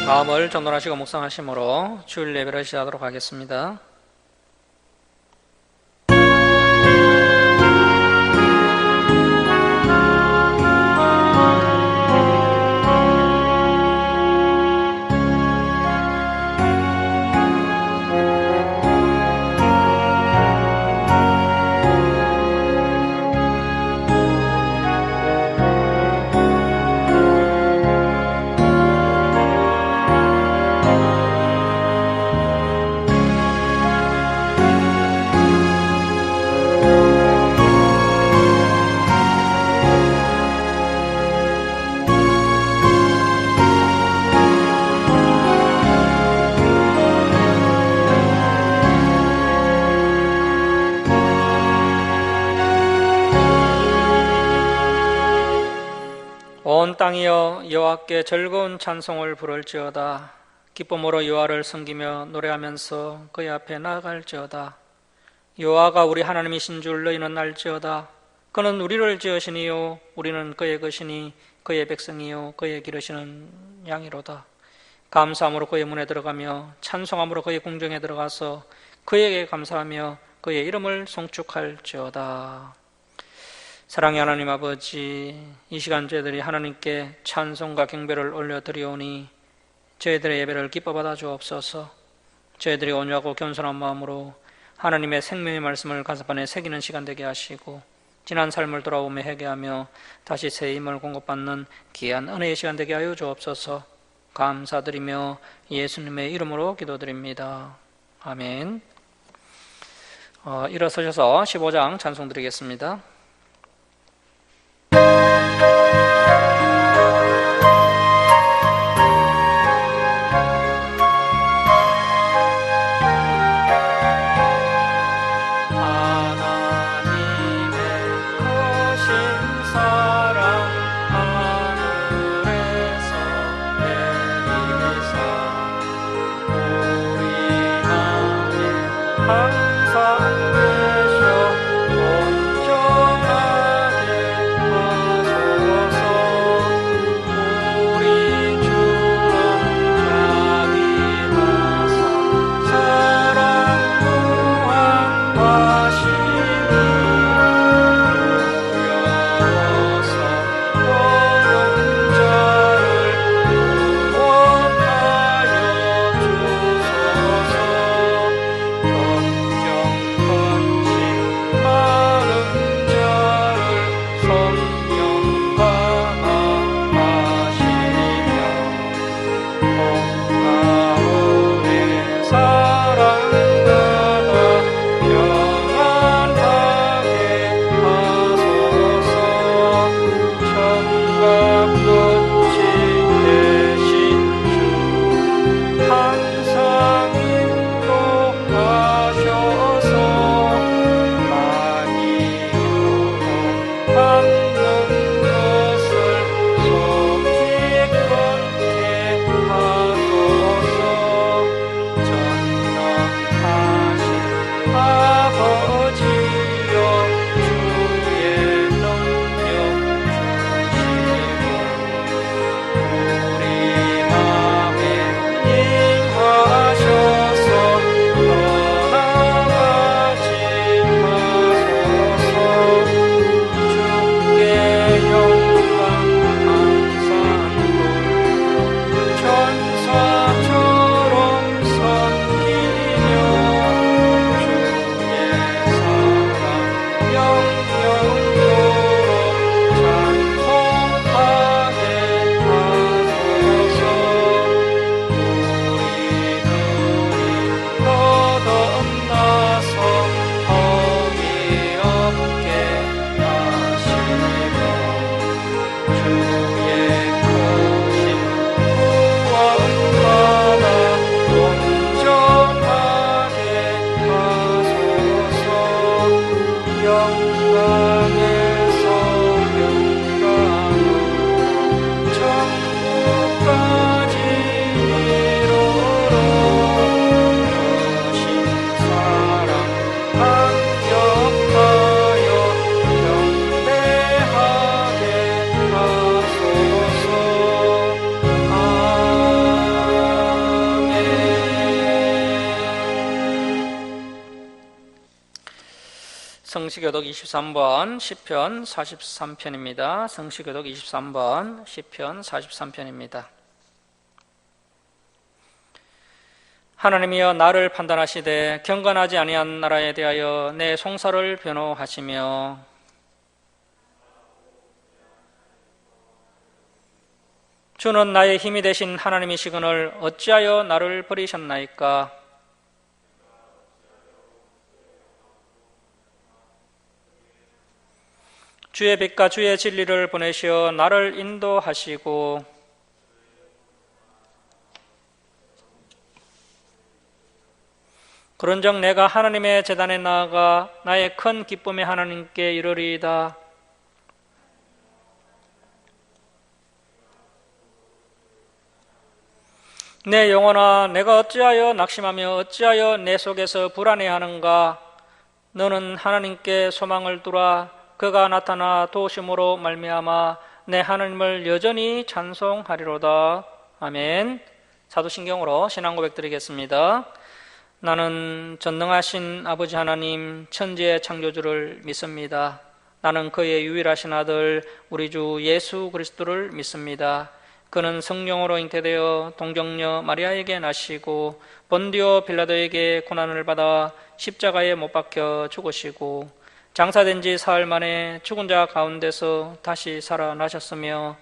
마음을 정돈하시고 묵상하심으로 주일 예배를 시작하도록 하겠습니다. 온 땅이여 여호와께 즐거운 찬송을 부를지어다. 기쁨으로 여호와를 섬기며 노래하면서 그의 앞에 나아갈지어다. 여호와가 우리 하나님이신 줄 너희는 알지어다. 그는 우리를 지으시니요 우리는 그의 것이니 그의 백성이요 그의 기르시는 양이로다. 감사함으로 그의 문에 들어가며 찬송함으로 그의 궁정에 들어가서 그에게 감사하며 그의 이름을 송축할지어다. 사랑의 하나님 아버지, 이 시간 저희들이 하나님께 찬송과 경배를 올려드리오니 저희들의 예배를 기뻐 받아 주옵소서. 저희들이 온유하고 겸손한 마음으로 하나님의 생명의 말씀을 가슴안에 새기는 시간 되게 하시고 지난 삶을 돌아오며 회개하며 다시 새 힘을 공급받는 귀한 은혜의 시간 되게 하여 주옵소서. 감사드리며 예수님의 이름으로 기도드립니다. 아멘. 일어서셔서 15장 찬송 드리겠습니다. 주옵소서. 성시교독 23번 시편 43편입니다. 성시교독 23번 시편 43편입니다. 하나님이여 나를 판단하시되 경건하지 아니한 나라에 대하여 내 송사를 변호하시며 주는 나의 힘이 되신 하나님이시거늘 어찌하여 나를 버리셨나이까? 주의 빛과 주의 진리를 보내시어 나를 인도하시고 그런즉 내가 하나님의 제단에 나아가 나의 큰 기쁨의 하나님께 이르리이다. 내 영혼아, 내가 어찌하여 낙심하며 어찌하여 내 속에서 불안해하는가? 너는 하나님께 소망을 두라. 그가 나타나 도우심으로 말미암아 내 하나님을 여전히 찬송하리로다. 아멘. 사도신경으로 신앙 고백 드리겠습니다. 나는 전능하신 아버지 하나님 천지의 창조주를 믿습니다. 나는 그의 유일하신 아들 우리 주 예수 그리스도를 믿습니다. 그는 성령으로 잉태되어 동정녀 마리아에게 나시고 본디오 빌라도에게 고난을 받아 십자가에 못 박혀 죽으시고 장사된 지 사흘 만에 죽은 자 가운데서 다시 살아나셨으며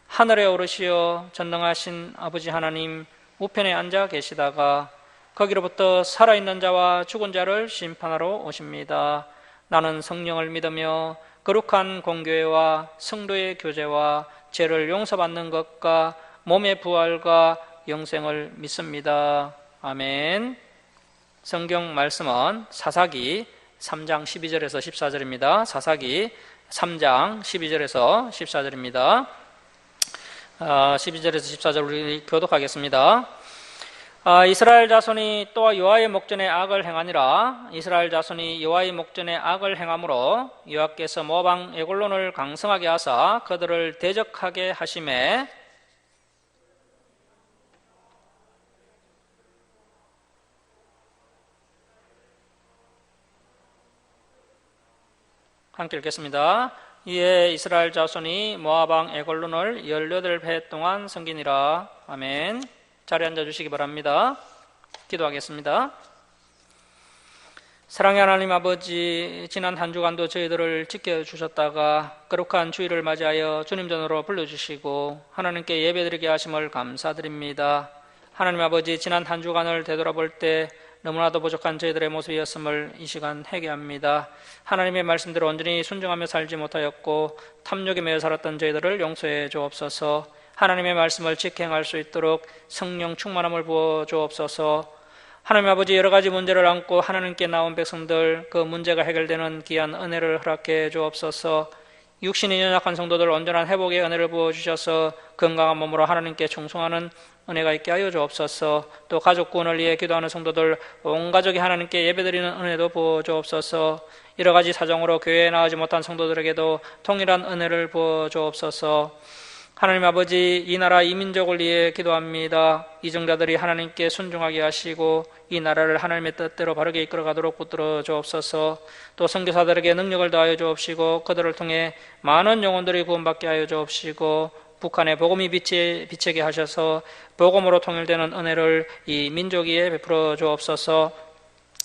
하늘에 오르시어 전능하신 아버지 하나님 우편에 앉아 계시다가 거기로부터 살아있는 자와 죽은 자를 심판하러 오십니다. 나는 성령을 믿으며 거룩한 공교회와 성도의 교제와 죄를 용서받는 것과 몸의 부활과 영생을 믿습니다. 아멘. 성경 말씀은 사사기 3장 12절에서 14절입니다. 사사기 3장 12절에서 14절입니다. 12절에서 14절 우리 교독하겠습니다. 이스라엘 자손이 또 여호와의 목전에 악을 행하니라. 이스라엘 자손이 여호와의 목전에 악을 행함으로 여호와께서 모압 왕 에글론을 강성하게 하사 그들을 대적하게 하심에 함께 읽겠습니다. 이에 이스라엘 자손이 모압 왕 에글론을 18해 동안 섬기니라. 아멘. 자리에 앉아주시기 바랍니다. 기도하겠습니다. 사랑의 하나님 아버지, 지난 한 주간도 저희들을 지켜주셨다가 거룩한 주일을 맞이하여 주님 전으로 불러주시고 하나님께 예배드리게 하심을 감사드립니다. 하나님 아버지, 지난 한 주간을 되돌아볼 때 너무나도 부족한 저희들의 모습이었음을 이 시간 회개합니다. 하나님의 말씀대로 온전히 순종하며 살지 못하였고 탐욕에 매여 살았던 저희들을 용서해 주옵소서. 하나님의 말씀을 직행할 수 있도록 성령 충만함을 부어 주옵소서. 하나님 아버지, 여러 가지 문제를 안고 하나님께 나온 백성들 그 문제가 해결되는 귀한 은혜를 허락해 주옵소서. 육신이 연약한 성도들 온전한 회복의 은혜를 부어주셔서 건강한 몸으로 하나님께 충성하는 은혜가 있게 하여 주옵소서. 또 가족 구원을 위해 기도하는 성도들 온 가족이 하나님께 예배드리는 은혜도 부어 주옵소서. 여러 가지 사정으로 교회에 나가지 못한 성도들에게도 동일한 은혜를 부어 주옵소서. 하나님 아버지, 이 나라 이 민족을 위해 기도합니다. 이정자들이 하나님께 순종하게 하시고 이 나라를 하나님의 뜻대로 바르게 이끌어가도록 붙들어 주옵소서. 또 선교사들에게 능력을 더하여 주옵시고 그들을 통해 많은 영혼들이 구원받게 하여 주옵시고 북한의 복음이 비치게 하셔서 복음으로 통일되는 은혜를 이 민족 위에 베풀어 주옵소서.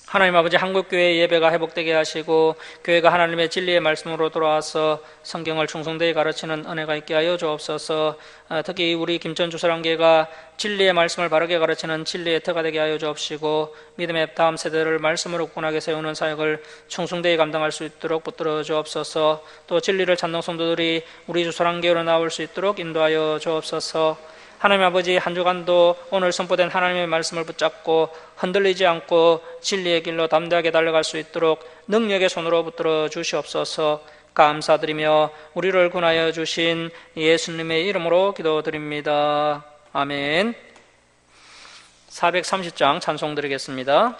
하나님 아버지, 한국교회의 예배가 회복되게 하시고 교회가 하나님의 진리의 말씀으로 돌아와서 성경을 충성되게 가르치는 은혜가 있게 하여 주옵소서. 특히 우리 김천주사랑교회가 진리의 말씀을 바르게 가르치는 진리의 터가 되게 하여 주옵시고 믿음의 다음 세대를 말씀으로 굳건하게 세우는 사역을 충성되게 감당할 수 있도록 붙들어 주옵소서. 또 진리를 찾는 성도들이 우리 주사랑교회로 나올 수 있도록 인도하여 주옵소서. 하나님 아버지, 한 주간도 오늘 선포된 하나님의 말씀을 붙잡고 흔들리지 않고 진리의 길로 담대하게 달려갈 수 있도록 능력의 손으로 붙들어 주시옵소서. 감사드리며 우리를 구원하여 주신 예수님의 이름으로 기도드립니다. 아멘. 430장 찬송 드리겠습니다.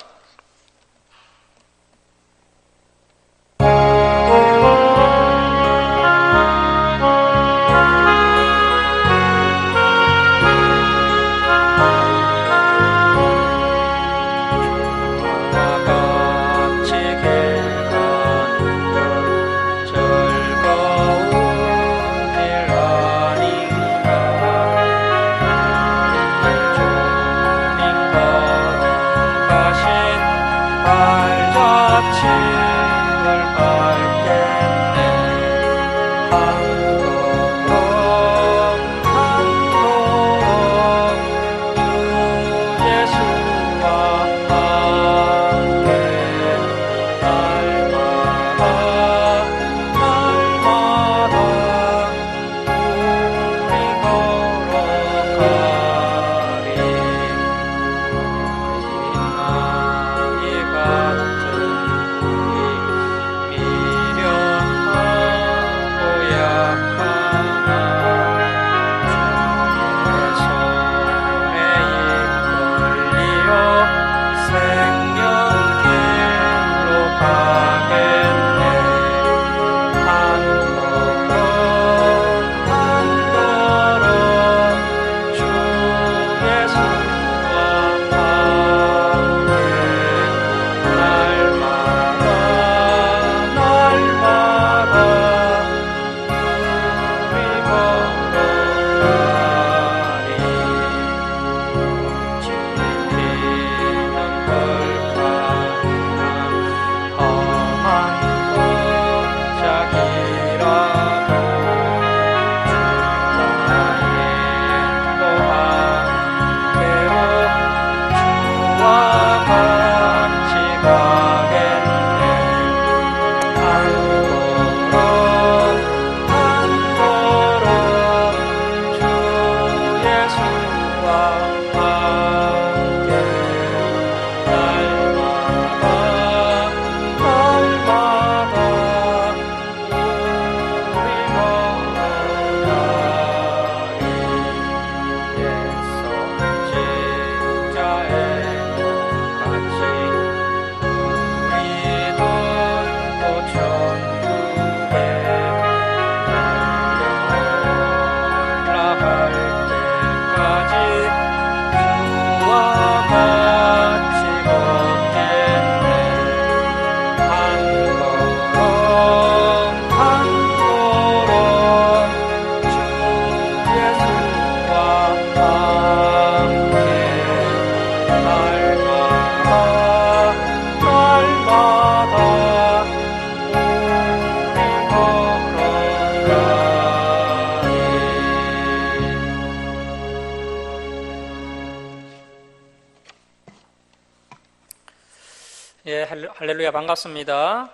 예, 할렐루야, 반갑습니다.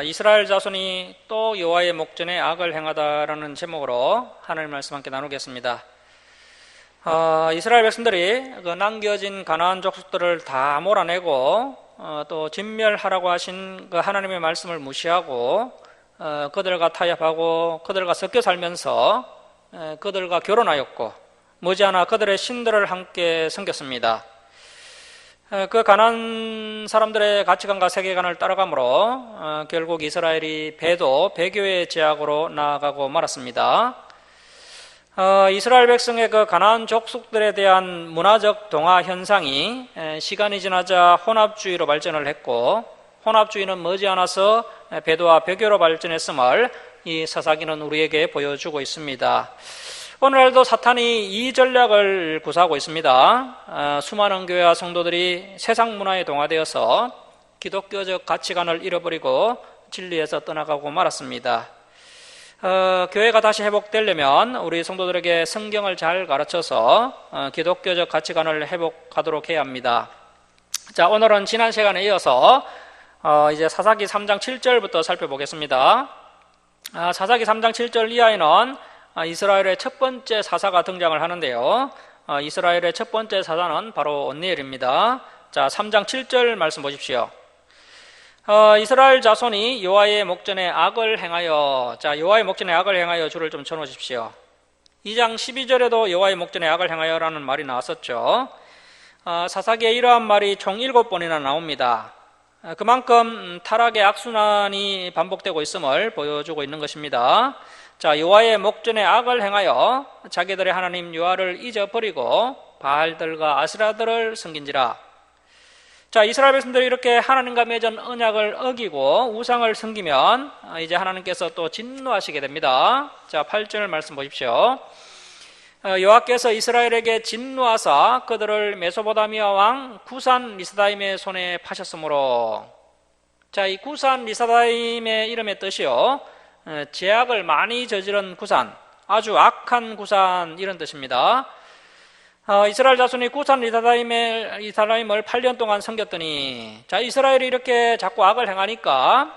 이스라엘 자손이 또 여호와의 목전에 악을 행하다라는 제목으로 하나님 말씀 함께 나누겠습니다. 이스라엘 백성들이 그 남겨진 가나안 족속들을 다 몰아내고 또 진멸하라고 하신 그 하나님의 말씀을 무시하고 그들과 타협하고 그들과 섞여 살면서 그들과 결혼하였고 머지않아 그들의 신들을 함께 섬겼습니다. 그 가나안 사람들의 가치관과 세계관을 따라가므로 결국 이스라엘이 배도 배교의 제약으로 나아가고 말았습니다. 이스라엘 백성의 그 가나안 족속들에 대한 문화적 동화 현상이 시간이 지나자 혼합주의로 발전을 했고, 혼합주의는 머지않아서 배도와 배교로 발전했음을 이 사사기는 우리에게 보여주고 있습니다. 오늘날도 사탄이 이 전략을 구사하고 있습니다. 수많은 교회와 성도들이 세상 문화에 동화되어서 기독교적 가치관을 잃어버리고 진리에서 떠나가고 말았습니다. 교회가 다시 회복되려면 우리 성도들에게 성경을 잘 가르쳐서 기독교적 가치관을 회복하도록 해야 합니다. 자, 오늘은 지난 시간에 이어서 이제 사사기 3장 7절부터 살펴보겠습니다. 사사기 3장 7절 이하에는 이스라엘의 첫 번째 사사가 등장을 하는데요. 이스라엘의 첫 번째 사사는 바로 온니엘입니다. 자, 3장 7절 말씀 보십시오. 이스라엘 자손이 여호와의 목전에 악을 행하여, 자, 여호와의 목전에 악을 행하여 줄을 좀 쳐놓으십시오. 2장 12절에도 여호와의 목전에 악을 행하여라는 말이 나왔었죠. 사사기에 이러한 말이 총 7번이나 나옵니다. 그만큼 타락의 악순환이 반복되고 있음을 보여주고 있는 것입니다. 자, 여호와의 목전에 악을 행하여 자기들의 하나님 여호와를 잊어버리고 바알들과 아스라들을 섬긴지라. 자, 이스라엘 백성들이 이렇게 하나님과 맺은 언약을 어기고 우상을 섬기면 이제 하나님께서 또 진노하시게 됩니다. 자, 8절 말씀 보십시오. 여호와께서 이스라엘에게 진노하사 그들을 메소포다미아 왕 구산 리스다임의 손에 파셨으므로. 자, 이 구산 리사다임의 이름의 뜻이요, 죄악을 많이 저지른 구산, 아주 악한 구산, 이런 뜻입니다. 이스라엘 자손이 구산 리사다임을 8년 동안 섬겼더니, 자, 이스라엘이 이렇게 자꾸 악을 행하니까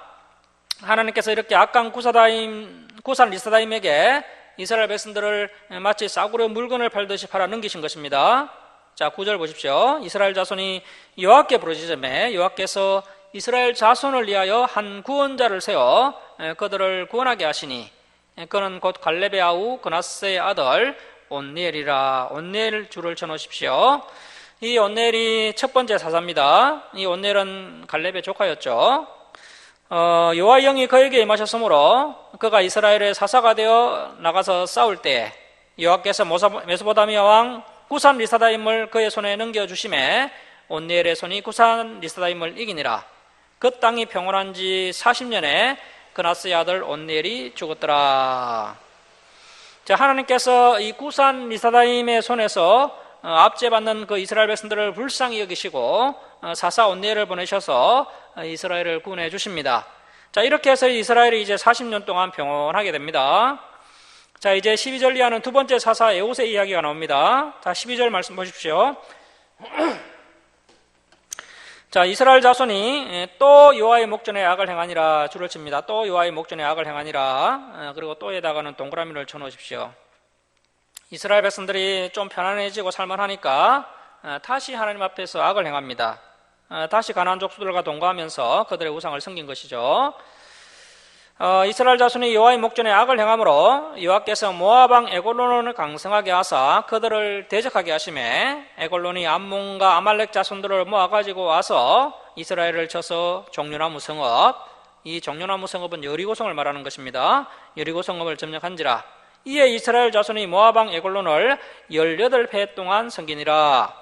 하나님께서 이렇게 악한 구산 리사다임에게 이스라엘 백성들을 마치 싸구려 물건을 팔듯이 팔아 넘기신 것입니다. 자, 9절 보십시오. 이스라엘 자손이 여호와께 부르짖음에 여호와께서 이스라엘 자손을 위하여 한 구원자를 세워 그들을 구원하게 하시니 그는 곧 갈렙의 아우 그나스의 아들 온니엘이라. 온니엘 줄을 쳐놓으십시오. 이 온니엘이 첫 번째 사사입니다. 이 온니엘은 갈렙의 조카였죠. 여호와의 영이 그에게 임하셨으므로 그가 이스라엘의 사사가 되어 나가서 싸울 때 여호와께서 메소포타미아 왕 구산 리사다임을 그의 손에 넘겨주심에 온니엘의 손이 구산 리사다임을 이기니라. 그 땅이 평온한 지 40년에 그나스의 아들 온니엘이 죽었더라. 자, 하나님께서 이 구산 리사다임의 손에서 압제받는 그 이스라엘 백성들을 불쌍히 여기시고 사사 온니엘을 보내셔서 이스라엘을 구원해 주십니다. 자, 이렇게 해서 이스라엘이 이제 40년 동안 평온하게 됩니다. 자, 이제 12절 이하는 두 번째 사사 에훗의 이야기가 나옵니다. 자, 12절 말씀 보십시오. 자, 이스라엘 자손이 또 여호와의 목전에 악을 행하니라. 줄을 칩니다. 또 여호와의 목전에 악을 행하니라. 그리고 또에다가는 동그라미를 쳐놓으십시오. 이스라엘 백성들이 좀 편안해지고 살만하니까 다시 하나님 앞에서 악을 행합니다. 다시 가나안 족속들과 동거하면서 그들의 우상을 섬긴 것이죠. 이스라엘 자손이 여호와의 목전에 악을 행함으로 여호와께서 모압 왕 에골론을 강성하게 하사 그들을 대적하게 하심에 에골론이 암몬과 아말렉 자손들을 모아가지고 와서 이스라엘을 쳐서 종려나무 성읍, 이 종려나무 성읍은 여리고 성을 말하는 것입니다. 여리고 성읍을 점령한지라. 이에 이스라엘 자손이 모압 왕 에골론을 18해 동안 섬기니라.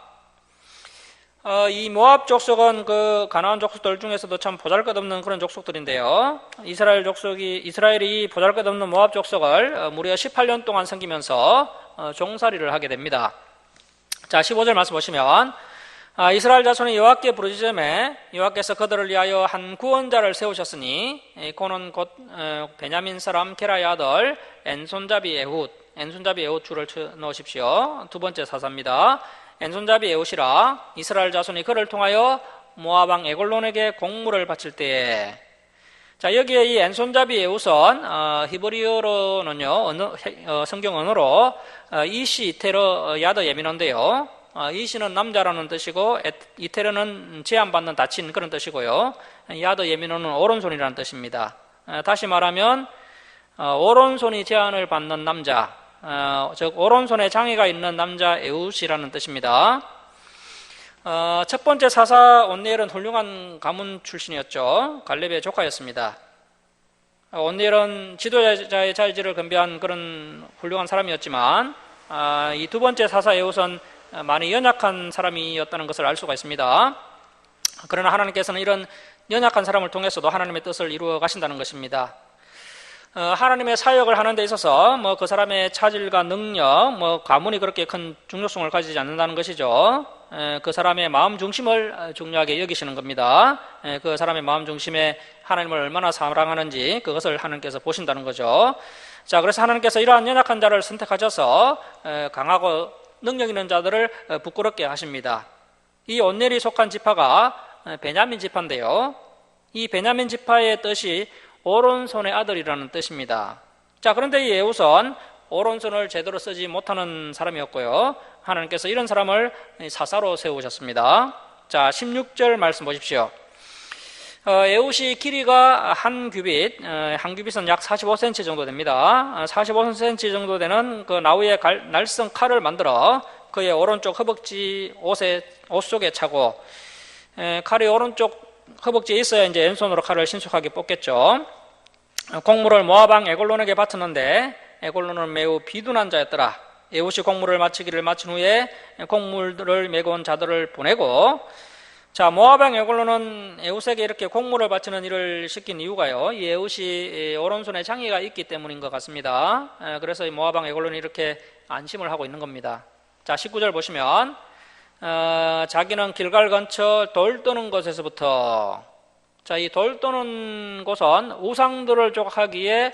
이 모압 족속은 그 가나안 족속들 중에서도 참 보잘것없는 그런 족속들인데요. 이스라엘이 보잘것없는 모압 족속을 무려 18년 동안 섬기면서 종살이를 하게 됩니다. 자, 15절 말씀 보시면 이스라엘 자손이 여호와께 부르짖음에 여호와께서 그들을 위하여 한 구원자를 세우셨으니 그는 곧 베냐민 사람 게라의 아들 엔손잡이 에훗. 엔손잡이 에훗 줄을 넣으십시오. 두 번째 사사입니다. 엔손잡이 에훗이라. 이스라엘 자손이 그를 통하여 모압 왕 에골론에게 공물을 바칠 때에, 자, 여기에 이 엔손잡이 에훗은 히브리어로는요, 성경 언어로 이시 이테르 야더 예민한데요. 이시는 남자라는 뜻이고 이테르는 제한받는 다친 그런 뜻이고요. 야더 예민어는 오른손이라는 뜻입니다. 다시 말하면 오른손이 제한을 받는 남자, 즉 오른손에 장애가 있는 남자 에훗이라는 뜻입니다. 첫 번째 사사 온니엘은 훌륭한 가문 출신이었죠. 갈렙의 조카였습니다. 온니엘은 지도자의 자질을 겸비한 그런 훌륭한 사람이었지만 이 두 번째 사사 에훗은 많이 연약한 사람이었다는 것을 알 수가 있습니다. 그러나 하나님께서는 이런 연약한 사람을 통해서도 하나님의 뜻을 이루어 가신다는 것입니다. 하나님의 사역을 하는 데 있어서 그 사람의 차질과 능력, 가문이 그렇게 큰 중요성을 가지지 않는다는 것이죠. 그 사람의 마음 중심을 중요하게 여기시는 겁니다. 그 사람의 마음 중심에 하나님을 얼마나 사랑하는지 그것을 하나님께서 보신다는 거죠. 자, 그래서 하나님께서 이러한 연약한 자를 선택하셔서 강하고 능력 있는 자들을 부끄럽게 하십니다. 이 온넬이 속한 지파가 베냐민 지파인데요. 이 베냐민 지파의 뜻이 오른손의 아들이라는 뜻입니다. 자, 그런데 이 에훗은 오른손을 제대로 쓰지 못하는 사람이었고요. 하나님께서 이런 사람을 사사로 세우셨습니다. 자, 16절 말씀 보십시오. 에훗이 길이가 한 규빗은 약 45cm 정도 됩니다. 45cm 정도 되는 그 나우의 날성 칼을 만들어 그의 오른쪽 허벅지 옷 속에 차고, 칼이 오른쪽 허벅지에 있어야 이제 왼손으로 칼을 신속하게 뽑겠죠. 공물을 모압 왕 에골론에게 바쳤는데 에골론은 매우 비둔한 자였더라. 에훗이 공물을 마친 후에 공물들을 메고 온 자들을 보내고, 자, 모압 왕 에골론은 에훗에게 이렇게 공물을 바치는 일을 시킨 이유가요, 이 에훗이 오른손에 장애가 있기 때문인 것 같습니다. 그래서 이 모압 왕 에골론이 이렇게 안심을 하고 있는 겁니다. 자, 19절 보시면 자기는 길갈 근처 돌 떠는 곳에서부터, 자, 이 돌 도는 곳은 우상들을 조각하기에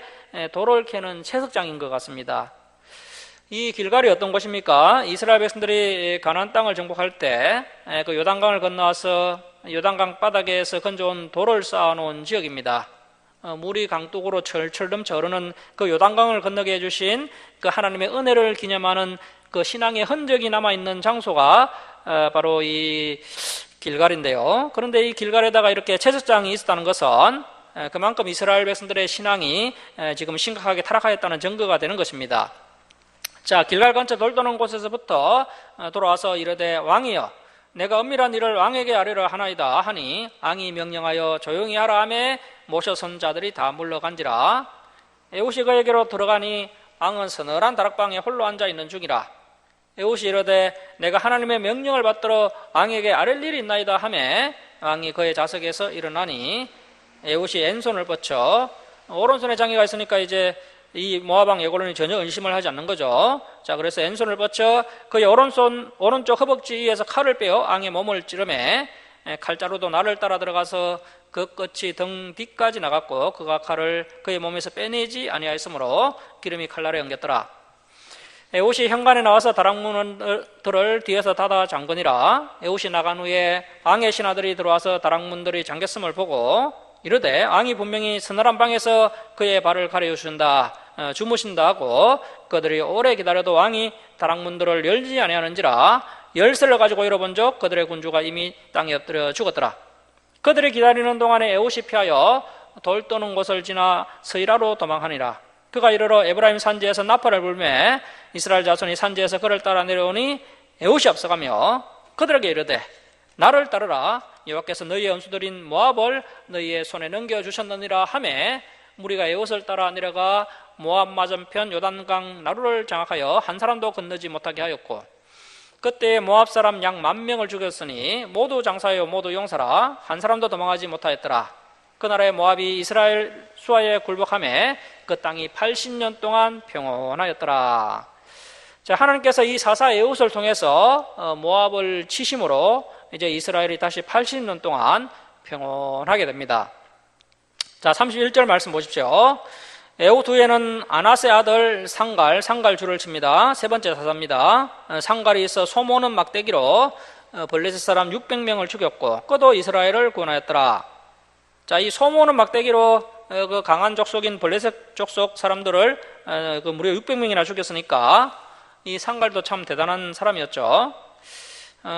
돌을 캐는 채석장인 것 같습니다. 이 길갈이 어떤 곳입니까? 이스라엘 백성들이 가나안 땅을 정복할 때 그 요단강을 건너와서 요단강 바닥에서 건져온 돌을 쌓아놓은 지역입니다. 물이 강둑으로 철철 넘쳐 흐르는 그 요단강을 건너게 해주신 그 하나님의 은혜를 기념하는 그 신앙의 흔적이 남아있는 장소가 바로 이 길갈인데요. 그런데 이 길갈에다가 이렇게 채석장이 있었다는 것은 그만큼 이스라엘 백성들의 신앙이 지금 심각하게 타락하였다는 증거가 되는 것입니다. 자, 길갈 근처 돌 도는 곳에서부터 돌아와서 이르되 왕이여 내가 은밀한 일을 왕에게 아뢰려 하나이다 하니 왕이 명령하여 조용히 하라 하매 모셔선 자들이 다 물러간지라. 에훗이 그에게로 들어가니 왕은 서늘한 다락방에 홀로 앉아있는 중이라. 에훗이 이르되 내가 하나님의 명령을 받들어 왕에게 아랠 일이 있나이다 하매 왕이 그의 좌석에서 일어나니 에훗이 왼손을 뻗쳐 오른손에 장애가 있으니까 이제 이 모압왕 에글론이 전혀 의심을 하지 않는 거죠. 자, 그래서 왼손을 뻗쳐 그의 오른쪽 허벅지 위에서 칼을 빼어 왕의 몸을 찌르매 칼자루도 나를 따라 들어가서 그 끝이 등 뒤까지 나갔고 그가 칼을 그의 몸에서 빼내지 아니하였으므로 기름이 칼날에 엉겼더라. 에훗이 현관에 나와서 다락문들을 뒤에서 닫아 잠그니라. 에훗이 나간 후에 왕의 신하들이 들어와서 다락문들이 잠겼음을 보고 이르되 왕이 분명히 서늘한 방에서 그의 발을 가려주신다 주무신다 하고 그들이 오래 기다려도 왕이 다락문들을 열지 아니하는지라. 열쇠를 가지고 열어본즉 그들의 군주가 이미 땅에 엎드려 죽었더라. 그들이 기다리는 동안에 에훗이 피하여 돌 떠는 곳을 지나 서이라로 도망하니라. 그가 이르러 에브라임 산지에서 나팔을 불매 이스라엘 자손이 산지에서 그를 따라 내려오니 에훗이 앞서가며 그들에게 이르되 나를 따르라. 여호와께서 너희의 원수들인 모압을 너희의 손에 넘겨주셨느니라 하매 무리가 에훗을 따라 내려가 모압 맞은편 요단강 나루를 장악하여 한 사람도 건너지 못하게 하였고 그때 모압 사람 약 10,000명을 죽였으니 모두 장사요 모두 용사라. 한 사람도 도망하지 못하였더라. 그날에 모압이 이스라엘 수하에 굴복하며 그 땅이 80년 동안 평온하였더라. 자, 하나님께서 이 사사 에훗을 통해서 모압을 치심으로 이제 이스라엘이 다시 80년 동안 평온하게 됩니다. 자, 31절 말씀 보십시오. 에훗 후에는 아나세 아들 상갈 줄을 칩니다. 세 번째 사사입니다. 상갈이 있어 소모는 막대기로 블레셋 사람 600명을 죽였고 그도 이스라엘을 구원하였더라. 자, 이 소모는 막대기로 그 강한 족속인 블레셋 족속 사람들을 그 무려 600명이나 죽였으니까 이 상갈도 참 대단한 사람이었죠.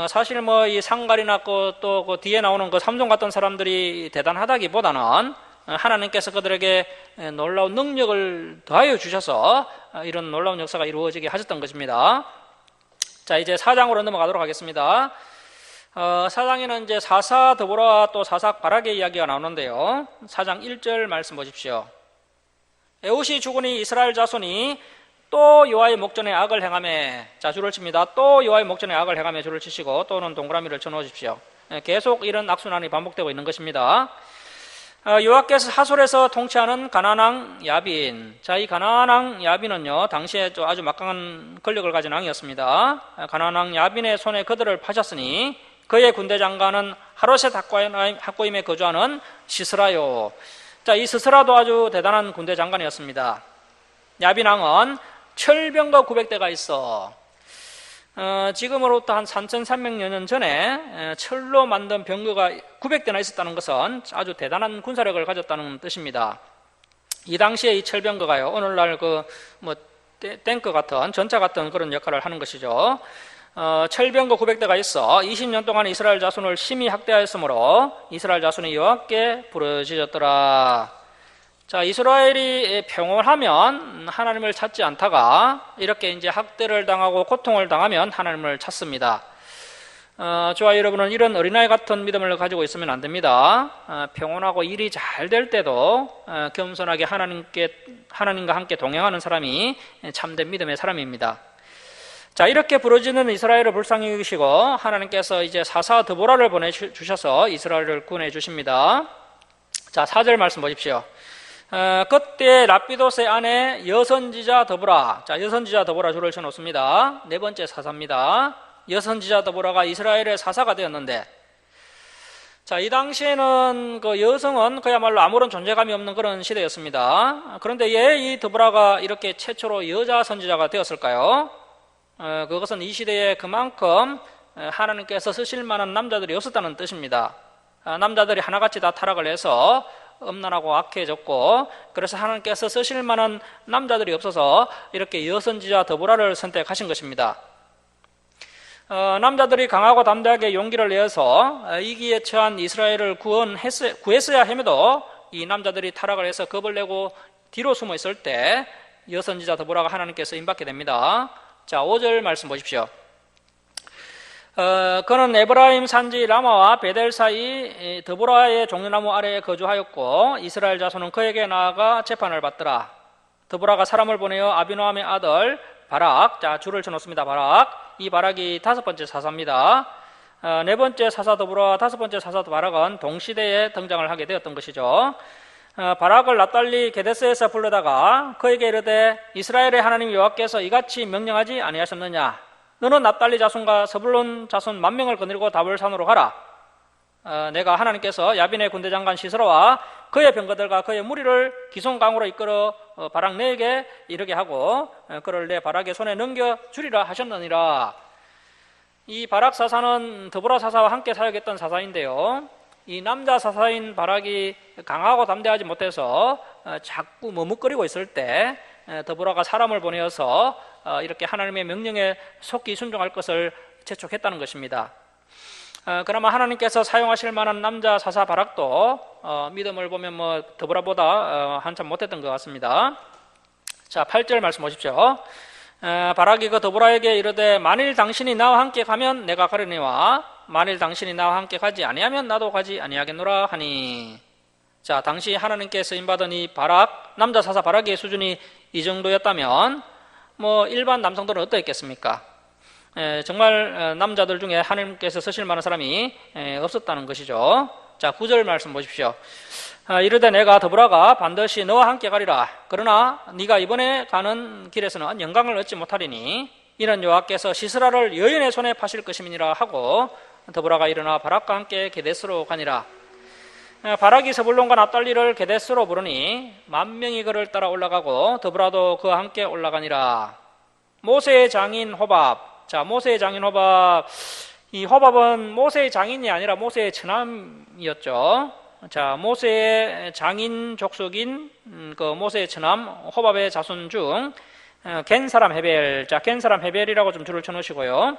사실 뭐 이 상갈이나 또 그 뒤에 나오는 그 삼손 같은 사람들이 대단하다기보다는 하나님께서 그들에게 놀라운 능력을 더하여 주셔서 이런 놀라운 역사가 이루어지게 하셨던 것입니다. 자, 이제 4장으로 넘어가도록 하겠습니다. 4장에는 이제 사사 드보라와 또 사사 바락의 이야기가 나오는데요. 4장 1절 말씀 보십시오. 에훗이 죽으니 이스라엘 자손이 또 여호와의 목전에 악을 행하며, 자, 줄을 칩니다. 또 여호와의 목전에 악을 행하며 줄을 치시고 또는 동그라미를 쳐놓으십시오. 계속 이런 악순환이 반복되고 있는 것입니다. 여호와께서 하솔에서 통치하는 가나안 왕 야빈. 자, 이 가나안 왕 야빈은요, 당시에 아주 막강한 권력을 가진 왕이었습니다. 가나안 왕 야빈의 손에 그들을 파셨으니 그의 군대 장관은 하로셋 학고임에 거주하는 시스라요. 자, 이 시스라도 아주 대단한 군대 장관이었습니다. 야빈 왕은 철병거 900대가 있어. 지금으로부터 한 3,300여 년 전에 철로 만든 병거가 900대나 있었다는 것은 아주 대단한 군사력을 가졌다는 뜻입니다. 이 당시에 이 철병거가요, 오늘날 탱크 같은, 전차 같은 그런 역할을 하는 것이죠. 철병거 900대가 있어 20년 동안 이스라엘 자손을 심히 학대하였으므로 이스라엘 자손이 여호와께 부르짖었더라. 자, 이스라엘이 평온하면 하나님을 찾지 않다가 이렇게 이제 학대를 당하고 고통을 당하면 하나님을 찾습니다. 저와 여러분은 이런 어린아이 같은 믿음을 가지고 있으면 안 됩니다. 평온하고 일이 잘 될 때도 겸손하게 하나님과 함께 동행하는 사람이 참된 믿음의 사람입니다. 자, 이렇게 부르짖는 이스라엘을 불쌍히 여기시고 하나님께서 이제 사사 드보라를 보내주셔서 이스라엘을 구원해 주십니다. 자, 4절 말씀 보십시오. 그때 라피도스의 아내 여선지자 드보라. 자, 여선지자 드보라 줄을 쳐놓습니다. 네 번째 사사입니다. 여선지자 드보라가 이스라엘의 사사가 되었는데, 자, 이 당시에는 그 여성은 그야말로 아무런 존재감이 없는 그런 시대였습니다. 그런데 왜 이 드보라가 이렇게 최초로 여자 선지자가 되었을까요? 그것은 이 시대에 그만큼 하나님께서 쓰실 만한 남자들이 없었다는 뜻입니다. 남자들이 하나같이 다 타락을 해서 음란하고 악해졌고, 그래서 하나님께서 쓰실 만한 남자들이 없어서 이렇게 여선지자 드보라를 선택하신 것입니다. 남자들이 강하고 담대하게 용기를 내어서 위기에 처한 이스라엘을 구했어야 함에도 이 남자들이 타락을 해서 겁을 내고 뒤로 숨어 있을 때 여선지자 드보라가 하나님께서 임받게 됩니다. 자, 5절 말씀 보십시오. 그는 에브라임 산지 라마와 베델 사이 드보라의 종려나무 아래에 거주하였고 이스라엘 자손은 그에게 나아가 재판을 받더라. 드보라가 사람을 보내어 아비노함의 아들 바락, 자, 줄을 쳐놓습니다. 바락, 이 바락이 5번째 사사입니다. 4번째 사사 드보라와 5번째 사사 바락은 동시대에 등장을 하게 되었던 것이죠. 바락을 납달리 게데스에서 불러다가 그에게 이르되 이스라엘의 하나님 여호와께서 이같이 명령하지 아니하셨느냐? 너는 납달리 자손과 서불론 자손 10,000명을 거느리고 다볼산으로 가라. 내가 하나님께서 야빈의 군대장관 시스라와 그의 병거들과 그의 무리를 기손강으로 이끌어 바락 내에게 이르게 하고 그를 내 바락의 손에 넘겨주리라 하셨느니라. 이 바락 사사는 드보라 사사와 함께 사역했던 사사인데요, 이 남자 사사인 바락이 강하고 담대하지 못해서 자꾸 머뭇거리고 있을 때 드보라가 사람을 보내어서 이렇게 하나님의 명령에 속히 순종할 것을 재촉했다는 것입니다. 그나마 하나님께서 사용하실 만한 남자 사사 바락도 믿음을 보면 드보라보다 한참 못했던 것 같습니다. 자, 8절 말씀 보십시오. 바락이 그 드보라에게 이르되 만일 당신이 나와 함께 가면 내가 가려니와 만일 당신이 나와 함께 가지 아니하면 나도 가지 아니하겠노라 하니. 자, 당시 하나님께 쓰임받은 이 바락, 남자 사사 바락의 수준이 이 정도였다면 일반 남성들은 어떠했겠습니까? 정말 남자들 중에 하나님께서 쓰실 만한 사람이 없었다는 것이죠. 자, 9절 말씀 보십시오. 이르되 내가 드보라가 반드시 너와 함께 가리라. 그러나 네가 이번에 가는 길에서는 영광을 얻지 못하리니 이는 여호와께서 시스라를 여인의 손에 파실 것임이니라 하고 드보라가 일어나 바락과 함께 게데스로 가니라. 바락이 서불론과 납달리를 게데스로 부르니 10,000명이 그를 따라 올라가고 드보라도 그와 함께 올라가니라. 모세의 장인 호밥. 자, 모세의 장인 호밥. 이 호밥은 모세의 장인이 아니라 모세의 처남이었죠. 자, 모세의 장인 족속인 그 모세의 처남 호밥의 자손 중 겐 사람 헤벨. 자, 겐 사람 헤벨이라고 좀 줄을 쳐놓으시고요.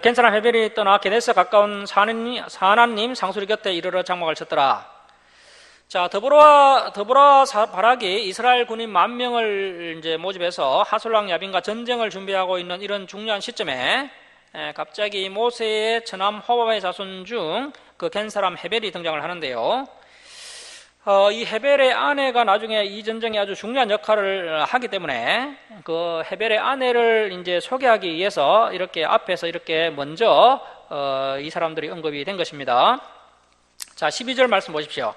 겐 사람 헤벨이 떠나 게데스 가까운 사나님 상수리 곁에 이르러 장막을 쳤더라. 자, 드보라 바락이 이스라엘 군인 10,000명을 이제 모집해서 하솔랑 야빈과 전쟁을 준비하고 있는 이런 중요한 시점에 갑자기 모세의 처남 호밥의 자손 중 그 겐 사람 헤벨이 등장을 하는데요. 이 헤벨의 아내가 나중에 이 전쟁에 아주 중요한 역할을 하기 때문에 그 헤벨의 아내를 이제 소개하기 위해서 이렇게 앞에서 이렇게 먼저 이 사람들이 언급이 된 것입니다. 자, 12절 말씀 보십시오.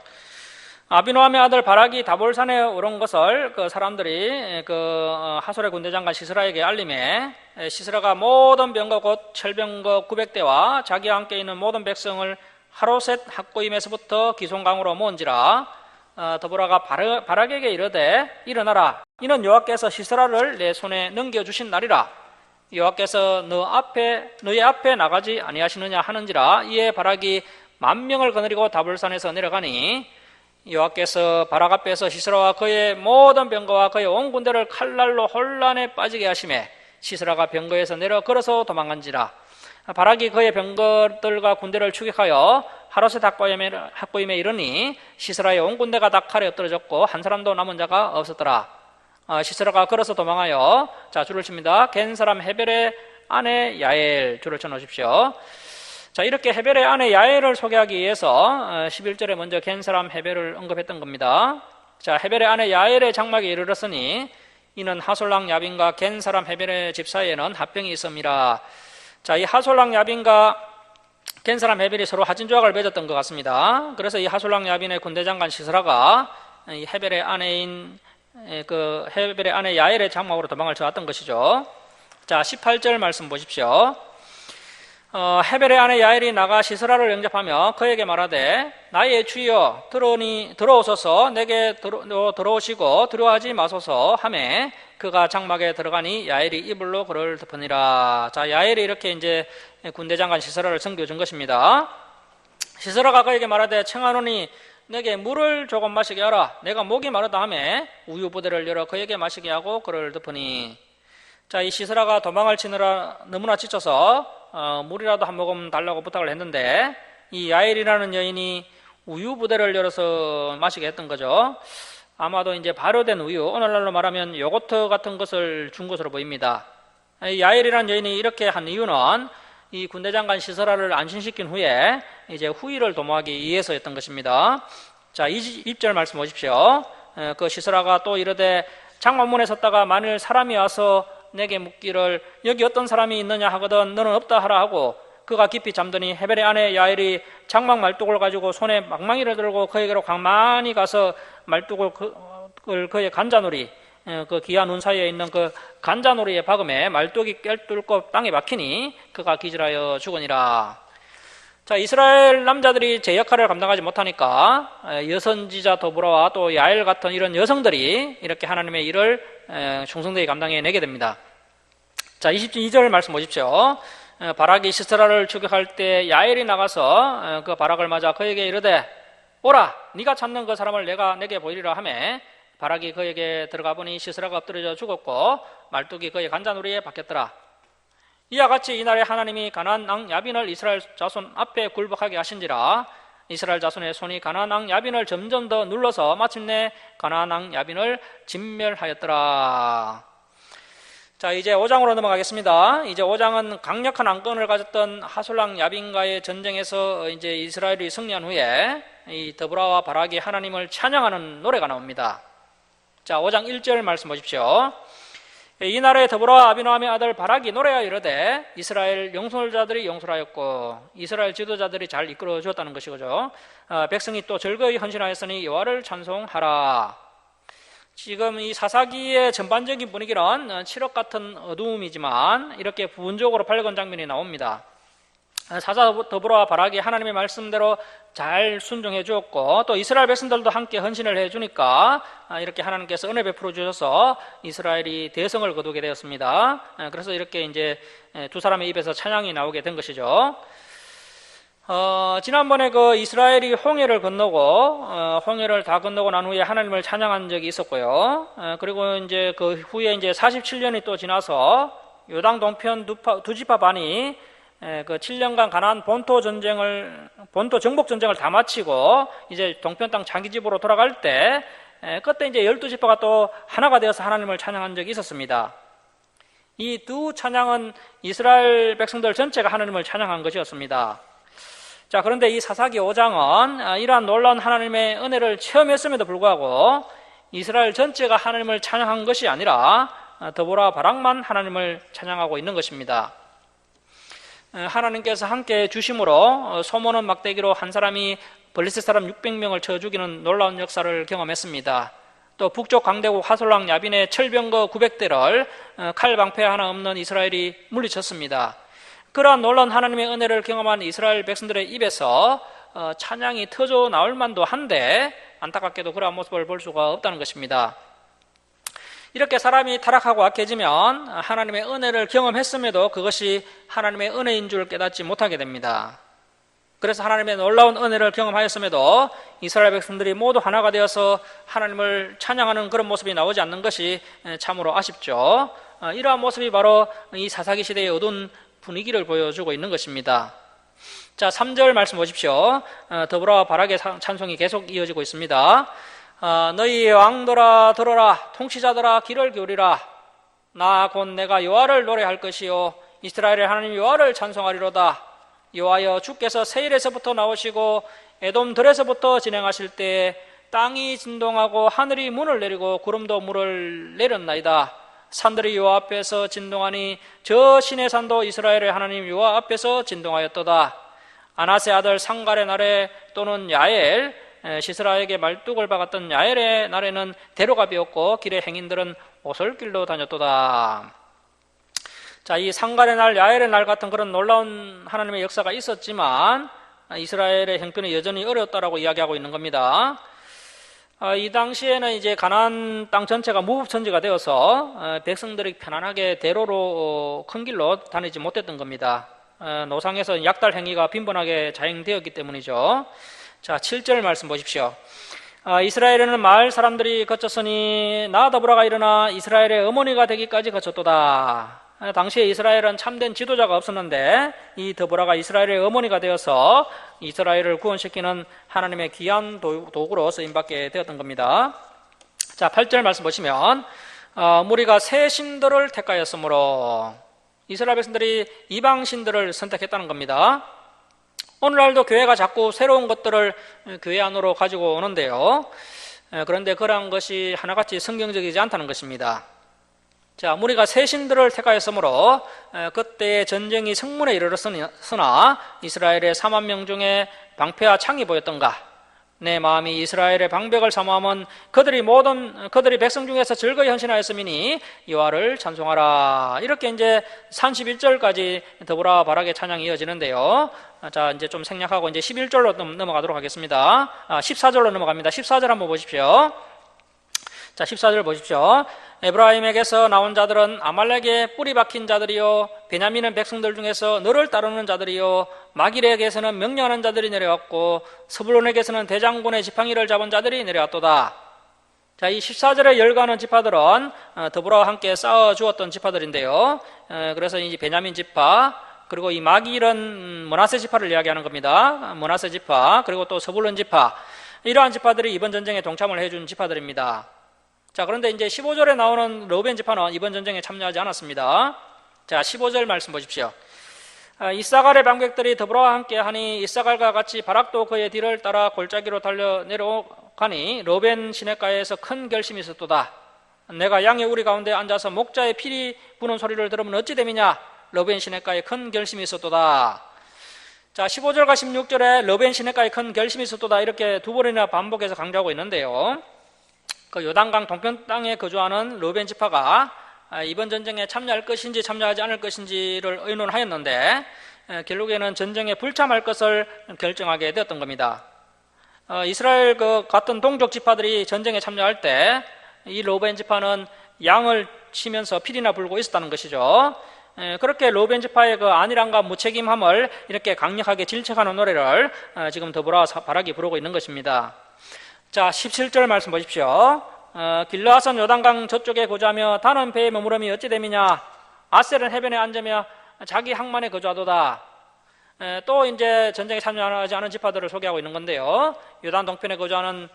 아비노함의 아들 바락이 다볼산에 오른 것을 그 사람들이 그 하솔의 군대장관 시스라에게 알림해 시스라가 모든 병거 곧 철병거 900대와 자기와 함께 있는 모든 백성을 하로셋 학고임에서부터 기손강으로 모은지라. 드보라가 바락에게 이르되 일어나라. 이는 여호와께서 시스라를 내 손에 넘겨주신 날이라. 여호와께서 너의 앞에 나가지 아니하시느냐 하는지라. 이에 바락이 10,000명을 거느리고 다볼산에서 내려가니 여호와께서 바락 앞에서 시스라와 그의 모든 병거와 그의 온 군대를 칼날로 혼란에 빠지게 하시매 시스라가 병거에서 내려 걸어서 도망간지라. 바락이 그의 병거들과 군대를 추격하여 하로셋 학고임에 이르니 시스라의 온 군대가 다 칼에 엎드러졌고 한 사람도 남은 자가 없었더라. 시스라가 걸어서 도망하여, 자, 줄을 칩니다. 겐 사람 헤벨의 아내 야엘, 줄을 쳐놓으십시오. 자, 이렇게 헤벨의 아내 야엘을 소개하기 위해서 11절에 먼저 겐 사람 헤벨을 언급했던 겁니다. 자, 헤벨의 아내 야엘의 장막에 이르렀으니 이는 하솔랑 야빈과 겐 사람 헤벨의 집 사이에는 합병이 있음이라. 자, 이 하솔랑 야빈과 겐 사람 헤벨이 서로 하진 조약을 맺었던 것 같습니다. 그래서 이 하솔랑 야빈의 군대장관 시스라가 이 헤벨의 아내인 그 헤벨의 아내 야엘의 장막으로 도망을 쳐왔던 것이죠. 자, 18절 말씀 보십시오. 헤벨의 아내 야엘이 나가 시스라를 영접하며 그에게 말하되 나의 주여 들어오소서 내게 들어오시고 두려워하지 마소서 하매 그가 장막에 들어가니 야엘이 이불로 그를 덮으니라. 자, 야엘이 이렇게 이제 군대장관 시스라를 섬겨준 것입니다. 시스라가 그에게 말하되 청하노니 내게 물을 조금 마시게 하라. 내가 목이 마르다 하매 우유 부대를 열어 그에게 마시게 하고 그를 덮으니. 자, 이 시스라가 도망을 치느라 너무나 지쳐서 물이라도 한 모금 달라고 부탁을 했는데 이 야엘이라는 여인이 우유 부대를 열어서 마시게 했던 거죠. 아마도 이제 발효된 우유, 오늘날로 말하면 요거트 같은 것을 준 것으로 보입니다. 이 야엘이라는 여인이 이렇게 한 이유는 이 군대장관 시스라를 안심시킨 후에 이제 후위를 도모하기 위해서였던 것입니다. 자, 20절 말씀 보십시오. 그 시스라가 또 이르되 장막문에 섰다가 만일 사람이 와서 내게 묻기를 여기 어떤 사람이 있느냐 하거든 너는 없다 하라 하고 그가 깊이 잠드니 헤벨의 아내 야엘이 장막 말뚝을 가지고 손에 망망이를 들고 그에게로 가만히 가서 말뚝을 그의 간자놀이 그 기아 눈 사이에 있는 그 간자놀이의 박음에 말뚝이 꿰뚫고 땅에 박히니 그가 기절하여 죽으니라. 자, 이스라엘 남자들이 제 역할을 감당하지 못하니까 여선지자 도브라와 또 야엘 같은 이런 여성들이 이렇게 하나님의 일을 충성되게 감당해내게 됩니다. 자, 22절 말씀 보십시오. 바락이 시스라를 추격할 때 야엘이 나가서 그 바락을 맞아 그에게 이르되 오라 네가 찾는 그 사람을 내게 보이리라 하매 바락이 그에게 들어가 보니 시스라가 엎드려져 죽었고 말뚝이 그의 간자놀이에 박혔더라. 이와 같이 이날에 하나님이 가나안 왕 야빈을 이스라엘 자손 앞에 굴복하게 하신지라. 이스라엘 자손의 손이 가나안 왕 야빈을 점점 더 눌러서 마침내 가나안 왕 야빈을 진멸하였더라. 자, 이제 5장으로 넘어가겠습니다. 이제 5장은 강력한 왕권을 가졌던 하솔랑 야빈과의 전쟁에서 이제 이스라엘이 승리한 후에 이 드보라와 바락이 하나님을 찬양하는 노래가 나옵니다. 자, 5장 1절 말씀 보십시오. 이날에 드보라와 아비노함의 아들 바락이 노래하여 이르되 이스라엘 영솔자들이 영솔하였고 이스라엘 지도자들이 잘 이끌어 주었다는 것이죠. 백성이 또 즐거이 헌신하였으니 여호와를 찬송하라. 지금 이 사사기의 전반적인 분위기는 칠흑 같은 어두움이지만 이렇게 부분적으로 밝은 장면이 나옵니다. 사사 드보라와 바락이 하나님의 말씀대로 잘 순종해 주었고 또 이스라엘 백성들도 함께 헌신을 해 주니까 이렇게 하나님께서 은혜 베풀어 주셔서 이스라엘이 대성을 거두게 되었습니다. 그래서 이렇게 이제 두 사람의 입에서 찬양이 나오게 된 것이죠. 지난번에 그 이스라엘이 홍해를 건너고 홍해를 다 건너고 난 후에 하나님을 찬양한 적이 있었고요. 그리고 이제 그 후에 이제 47년이 또 지나서 요당 동편 두 지파 반이 그 7년간 가나안 본토 정복 전쟁을 다 마치고 이제 동편 땅 자기 집으로 돌아갈 때 그때 이제 12지파가 또 하나가 되어서 하나님을 찬양한 적이 있었습니다. 이 두 찬양은 이스라엘 백성들 전체가 하나님을 찬양한 것이었습니다. 자, 그런데 이 사사기 5장은 이러한 놀라운 하나님의 은혜를 체험했음에도 불구하고 이스라엘 전체가 하나님을 찬양한 것이 아니라 드보라 바락만 하나님을 찬양하고 있는 것입니다. 하나님께서 함께 주심으로 소모는 막대기로 한 사람이 블레셋 사람 600명을 쳐 죽이는 놀라운 역사를 경험했습니다. 또 북쪽 강대국 하솔랑 야빈의 철병거 900대를 칼 방패 하나 없는 이스라엘이 물리쳤습니다. 그러한 놀라운 하나님의 은혜를 경험한 이스라엘 백성들의 입에서 찬양이 터져 나올 만도 한데 안타깝게도 그러한 모습을 볼 수가 없다는 것입니다. 이렇게 사람이 타락하고 악해지면 하나님의 은혜를 경험했음에도 그것이 하나님의 은혜인 줄 깨닫지 못하게 됩니다. 그래서 하나님의 놀라운 은혜를 경험하였음에도 이스라엘 백성들이 모두 하나가 되어서 하나님을 찬양하는 그런 모습이 나오지 않는 것이 참으로 아쉽죠. 이러한 모습이 바로 이 사사기 시대의 어두운 분위기를 보여주고 있는 것입니다. 자, 3절 말씀 보십시오. 드보라와 바락의 찬송이 계속 이어지고 있습니다. 너희 왕들아 들어라, 통치자들아 귀를 기울이라. 나 곧 내가 여호와를 노래할 것이요 이스라엘의 하나님 여호와를 찬송하리로다. 여호와여 주께서 세일에서부터 나오시고 에돔 들에서부터 진행하실 때에 땅이 진동하고 하늘이 문을 내리고 구름도 물을 내렸나이다. 산들이 여호와 앞에서 진동하니 저 신의 산도 이스라엘의 하나님 여호와 앞에서 진동하였도다. 아나세 아들 상갈의 날에 또는 야엘 시스라에게 말뚝을 박았던 야엘의 날에는 대로가 비었고 길의 행인들은 오솔길로 다녔도다. 자, 이 상갈의 날, 야엘의 날 같은 그런 놀라운 하나님의 역사가 있었지만 이스라엘의 형편이 여전히 어려웠다라고 이야기하고 있는 겁니다. 이 당시에는 이제 가나안 땅 전체가 무법천지가 되어서 백성들이 편안하게 대로로 큰 길로 다니지 못했던 겁니다. 노상에서 약달 행위가 빈번하게 자행되었기 때문이죠. 자, 7절 말씀 보십시오. 이스라엘에는 마을 사람들이 거쳤으니 나 더보라가 일어나 이스라엘의 어머니가 되기까지 거쳤도다. 당시에 이스라엘은 참된 지도자가 없었는데 이 더보라가 이스라엘의 어머니가 되어서 이스라엘을 구원시키는 하나님의 귀한 도구로 쓰임받게 되었던 겁니다. 자, 8절 말씀 보시면 무리가 새 신들을 택하였으므로 이스라엘 백성들이 이방 신들을 선택했다는 겁니다. 오늘날도 교회가 자꾸 새로운 것들을 교회 안으로 가지고 오는데요. 그런데 그러한 것이 하나같이 성경적이지 않다는 것입니다. 자, 무리가 새 신들을 택하였으므로 그때의 전쟁이 성문에 이르렀으나 이스라엘의 4만 명 중에 방패와 창이 보였던가? 내 마음이 이스라엘의 방백을 사모함은 그들이 백성 중에서 즐거이 헌신하였음이니 여호와를 찬송하라. 이렇게 이제 31절까지 더불어 바락의 찬양이 이어지는데요. 자, 이제 좀 생략하고 이제 11절로 넘어가도록 하겠습니다. 14절로 넘어갑니다. 14절 한번 보십시오. 자, 14절 보십시오. 에브라임에게서 나온 자들은 아말렉의 뿌리 박힌 자들이요, 베냐민은 백성들 중에서 너를 따르는 자들이요, 마길에게서는 명령하는 자들이 내려왔고 스불론에게서는 대장군의 지팡이를 잡은 자들이 내려왔도다. 자, 이 14절에 열거하는 지파들은 더불어 함께 싸워주었던 지파들인데요. 그래서 이 베냐민 지파, 그리고 이 마길은 므낫세 지파를 이야기하는 겁니다. 므낫세 지파, 그리고 또 스불론 지파, 이러한 지파들이 이번 전쟁에 동참을 해준 지파들입니다. 자, 그런데 이제 15절에 나오는 르우벤 지파는 이번 전쟁에 참여하지 않았습니다. 자, 15절 말씀 보십시오. 이사갈의 방백들이 더불어 함께하니 이사갈과 같이 바락도 그의 뒤를 따라 골짜기로 달려 내려가니 르우벤 시냇가에서 큰 결심이 있었도다. 내가 양의 우리 가운데 앉아서 목자의 피리 부는 소리를 들으면 어찌 됨이냐? 르우벤 시냇가에 큰 결심이 있었도다. 자, 15절과 16절에 르우벤 시냇가에 큰 결심이 있었도다, 이렇게 두 번이나 반복해서 강조하고 있는데요. 그 요단강 동편 땅에 거주하는 르우벤 지파가 이번 전쟁에 참여할 것인지 참여하지 않을 것인지를 의논하였는데 결국에는 전쟁에 불참할 것을 결정하게 되었던 겁니다. 이스라엘 같은 동족 지파들이 전쟁에 참여할 때 이 르우벤 지파는 양을 치면서 피리나 불고 있었다는 것이죠. 그렇게 르우벤 지파의 그 안일함과 무책임함을 이렇게 강력하게 질책하는 노래를 지금 더불어 바락이 부르고 있는 것입니다. 자, 17절 말씀 보십시오. 길르앗은 요단강 저쪽에 거주하며 다는 배의 머무름이 어찌 됨이냐? 아셀은 해변에 앉으며 자기 항만에 거주하도다. 또 이제 전쟁에 참여하지 않은 지파들을 소개하고 있는 건데요. 요단 동편에 거주하는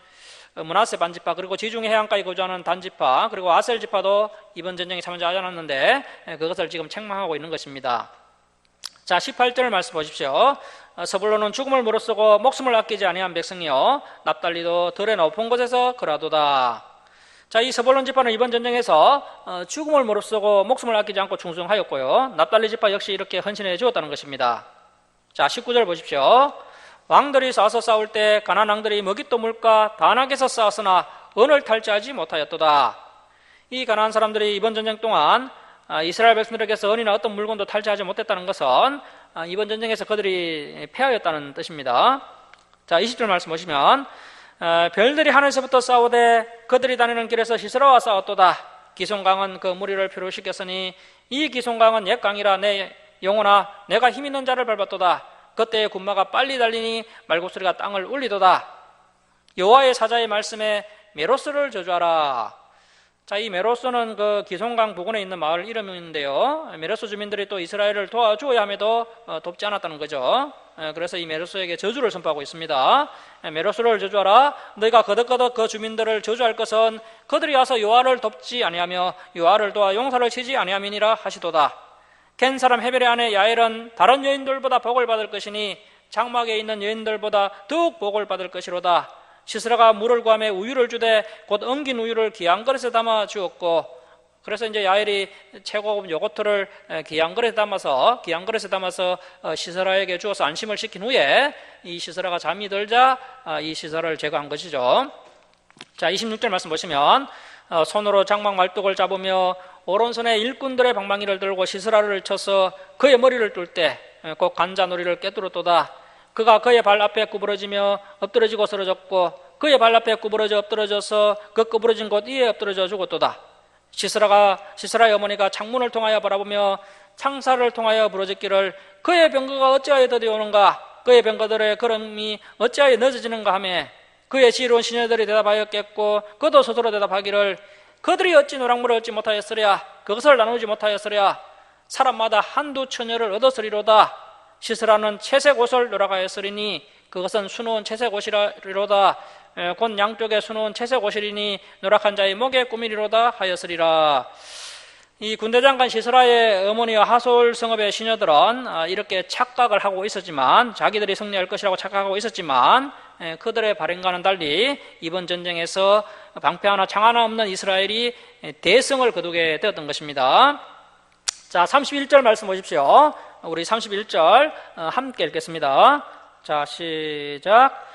므낫세 반지파, 그리고 지중해 해안가에 거주하는 단지파, 그리고 아셀 지파도 이번 전쟁에 참여하지 않았는데 그것을 지금 책망하고 있는 것입니다. 자, 18절 말씀 보십시오. 서불론은 죽음을 무릅쓰고 목숨을 아끼지 아니한 백성이요, 납달리도 들의 높은 곳에서 거하도다. 자, 이 서불론 지파는 이번 전쟁에서 죽음을 무릅쓰고 목숨을 아끼지 않고 충성하였고요, 납달리 지파 역시 이렇게 헌신해 주었다는 것입니다. 자, 19절 보십시오. 왕들이 싸서 싸울 때 가나안 왕들이 머깃도 물과 다낙에서 싸웠으나 언을 탈취하지 못하였도다. 이 가나안 사람들이 이번 전쟁 동안 이스라엘 백성들에게서 언이나 어떤 물건도 탈취하지 못했다는 것은 이번 전쟁에서 그들이 패하였다는 뜻입니다. 자, 20절 말씀 보시면 별들이 하늘에서부터 싸우되 그들이 다니는 길에서 시스라와 싸웠도다. 기송강은 그 무리를 표류시켰으니 이 기송강은 옛 강이라 내 영혼아 내가 힘 있는 자를 밟았도다. 그때의 군마가 빨리 달리니 말굽소리가 땅을 울리도다. 여호와의 사자의 말씀에 메로스를 저주하라. 자, 이 메로스는 그 기송강 부근에 있는 마을 이름인데요, 메로스 주민들이 또 이스라엘을 도와주어야 함에도 돕지 않았다는 거죠. 그래서 이 메로스에게 저주를 선포하고 있습니다. 메로스를 저주하라. 너희가 거덕거덕 그 주민들을 저주할 것은 그들이 와서 여호와를 돕지 아니하며 여호와를 도와 용사를 치지 아니함이니라 하시도다. 겐 사람 헤벨의 아내 야엘은 다른 여인들보다 복을 받을 것이니 장막에 있는 여인들보다 더욱 복을 받을 것이로다. 시스라가 물을 구하며 우유를 주되 곧 엉긴 우유를 귀한 그릇에 담아 주었고, 그래서 이제 야엘이 최고급 요거트를 귀한 그릇에 담아서 시스라에게 주어서 안심을 시킨 후에 이 시스라가 잠이 들자 이 시스라를 제거한 것이죠. 자, 26절 말씀 보시면 손으로 장막 말뚝을 잡으며 오른손에 일꾼들의 방망이를 들고 시스라를 쳐서 그의 머리를 뚫 때 곧 간자놀이를 꿰뚫었도다. 그가 그의 발 앞에 구부러지며 엎드러지고 쓰러졌고 그의 발 앞에 구부러져 엎드러져서 그 구부러진 곳 위에 엎드러져 죽었도다. 시스라의 어머니가 창문을 통하여 바라보며 창살을 통하여 부르짖기를 그의 병거가 어찌하여 더디 오는가, 그의 병거들의 걸음이 어찌하여 늦어지는가 하며 그의 지혜로운 시녀들이 대답하였겠고 그도 스스로 대답하기를 그들이 어찌 노랑물을 얻지 못하였으랴, 그것을 나누지 못하였으랴, 사람마다 한두 처녀를 얻었으리로다. 시스라는 채색 옷을 노라하였으리니 그것은 수놓은 채색 옷이리로다. 곧 양쪽에 수놓은 채색 옷이리니 노력한 자의 목에 꾸미리로다 하였으리라. 이 군대장관 시스라의 어머니와 하솔 성읍의 시녀들은 이렇게 착각을 하고 있었지만, 자기들이 승리할 것이라고 착각하고 있었지만, 그들의 발행과는 달리 이번 전쟁에서 방패 하나 창 하나 없는 이스라엘이 대승을 거두게 되었던 것입니다. 자, 31절 말씀 보십시오. 우리 31절 함께 읽겠습니다. 자, 시작.